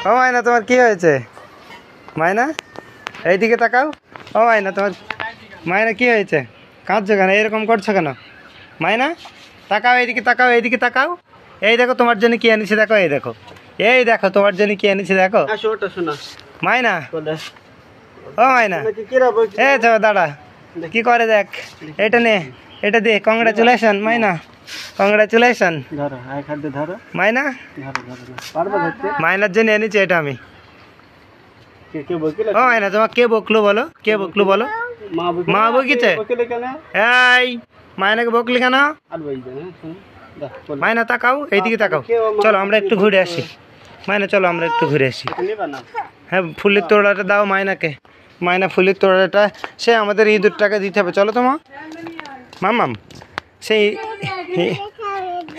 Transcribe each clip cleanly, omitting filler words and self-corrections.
ও মায়না তোমার কি হয়েছে? মায়না এইদিকে তাকাও। ও মায়না তোমার মায়না কি হয়েছে? কাঁদছো কেন? এরকম করছো কেন? মায়না তাকাও, এইদিকে তাকাও, এইদিকে তাকাও। এই দেখো তোমার জন্য কি এনেছি, দেখো এই দেখো, এই দেখো তোমার জন্য কি এনেছি দেখো। মায়না ও মায়না এ তো দাঁড়া, কি করে দেখ, এটা নে, এটা দে। Congratulation মায়না, congratulation মায়না। মায়নার জন্য এনেছি এটা আমি। ও মায়না তোমার কে বকলো বলো, কে বকলো বলো? মা বকিছে? এই মায়নাকে বকলি কেন? মায়না তাকাও, এইদিকে তাকাও। চলো আমরা একটু ঘুরে আসি। মায়না চলো আমরা একটু ঘুরে আসি। হ্যাঁ ফুলের তোড়াটা দাও মায়নাকে। মায়না ফুলের তোড়াটা সে আমাদের ইঁদুর টাকা দিতে হবে। চলো তো মাম সেই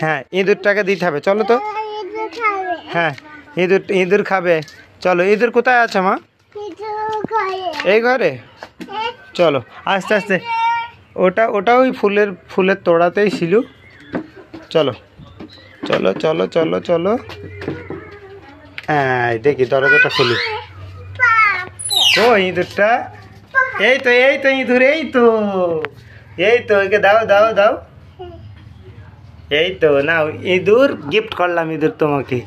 হ্যাঁ ইঁদুর টাকা দিতে হবে, চলো তো। হ্যাঁ ইঁদুর খাবে। চলো, ইঁদুর কোথায় আছে মা? এই ঘরে। চলো আস্তে আস্তে, ওটা ওই ফুলের তোড়াতেই ছিল। চলো চলো চলো চলো চলো। হ্যাঁ দেখি দরজাটা খুলি। ও ইঁদুরটা, এই তো ইঁদুর, এই তো একে দাও দাও দাও। এই তো নাও ইঁদুর, গিফট করলাম ইঁদুর তোমাকে।